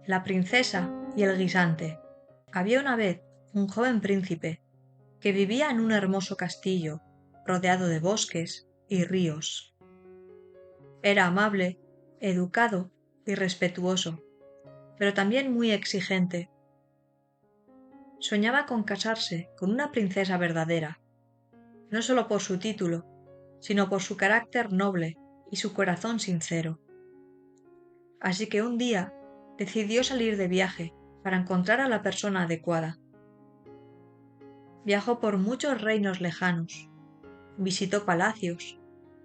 La princesa y el guisante. Había una vez un joven príncipe que vivía en un hermoso castillo rodeado de bosques y ríos. Era amable, educado y respetuoso, pero también muy exigente. Soñaba con casarse con una princesa verdadera, no solo por su título, sino por su carácter noble y su corazón sincero. Así que un día decidió salir de viaje para encontrar a la persona adecuada. Viajó por muchos reinos lejanos, visitó palacios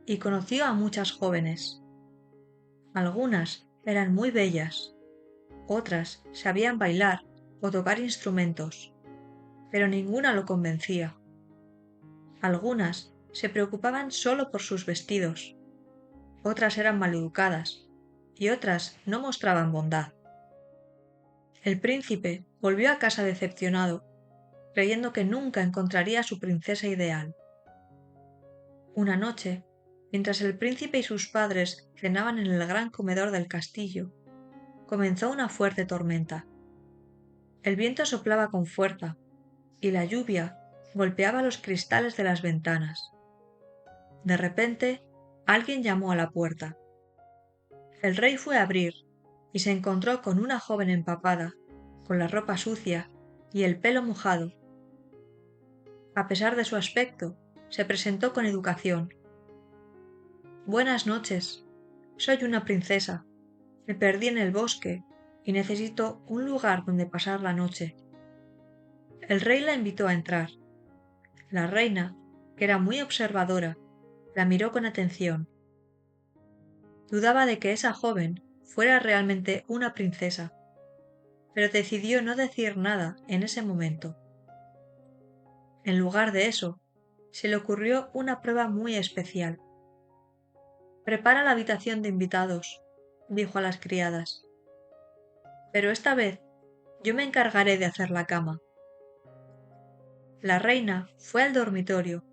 y conoció a muchas jóvenes. Algunas eran muy bellas, otras sabían bailar o tocar instrumentos, pero ninguna lo convencía. Algunas se preocupaban solo por sus vestidos, otras eran maleducadas y otras no mostraban bondad. El príncipe volvió a casa decepcionado, creyendo que nunca encontraría a su princesa ideal. Una noche, mientras el príncipe y sus padres cenaban en el gran comedor del castillo, comenzó una fuerte tormenta. El viento soplaba con fuerza y la lluvia golpeaba los cristales de las ventanas. De repente, alguien llamó a la puerta. El rey fue a abrir y se encontró con una joven empapada, con la ropa sucia y el pelo mojado. A pesar de su aspecto, se presentó con educación. Buenas noches. Soy una princesa. Me perdí en el bosque y necesito un lugar donde pasar la noche. El rey la invitó a entrar. La reina, que era muy observadora, la miró con atención. Dudaba de que esa joven fuera realmente una princesa, pero decidió no decir nada en ese momento. En lugar de eso, se le ocurrió una prueba muy especial. Prepara la habitación de invitados, dijo a las criadas. Pero esta vez yo me encargaré de hacer la cama. La reina fue al dormitorio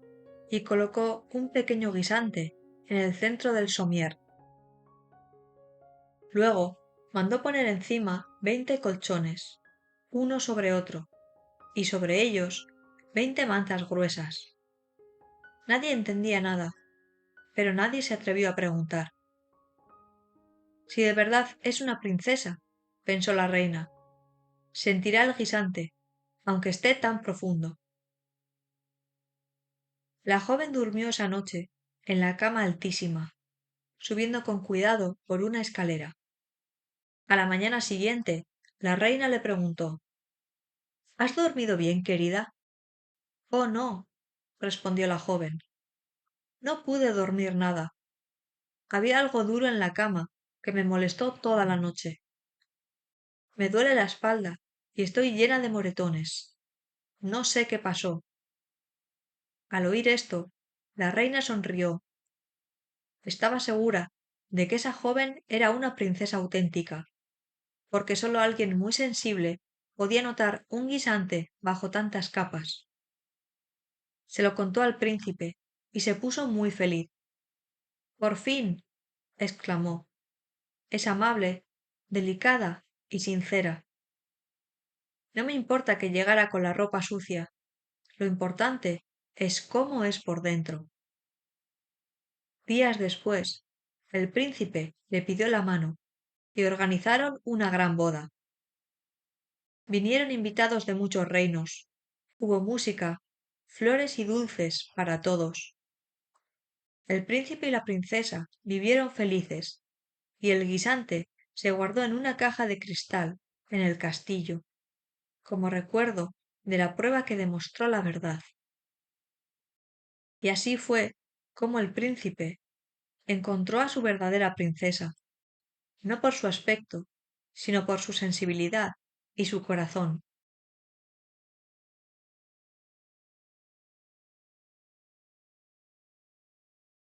y colocó un pequeño guisante en el centro del somier. Luego mandó poner encima 20 colchones, uno sobre otro, y sobre ellos 20 mantas gruesas. Nadie entendía nada, pero nadie se atrevió a preguntar. Si de verdad es una princesa, pensó la reina, sentirá el guisante, aunque esté tan profundo. La joven durmió esa noche en la cama altísima, subiendo con cuidado por una escalera. A la mañana siguiente, la reina le preguntó: ¿Has dormido bien, querida? Oh, no, respondió la joven. No pude dormir nada. Había algo duro en la cama que me molestó toda la noche. Me duele la espalda y estoy llena de moretones. No sé qué pasó. Al oír esto, la reina sonrió. Estaba segura de que esa joven era una princesa auténtica, porque solo alguien muy sensible podía notar un guisante bajo tantas capas. Se lo contó al príncipe y se puso muy feliz. Por fin, exclamó, es amable, delicada y sincera. No me importa que llegara con la ropa sucia. Lo importante es cómo es por dentro. Días después, el príncipe le pidió la mano y organizaron una gran boda. Vinieron invitados de muchos reinos. Hubo música, flores y dulces para todos. El príncipe y la princesa vivieron felices, y el guisante se guardó en una caja de cristal en el castillo, como recuerdo de la prueba que demostró la verdad. Y así fue como el príncipe encontró a su verdadera princesa, no por su aspecto, sino por su sensibilidad y su corazón.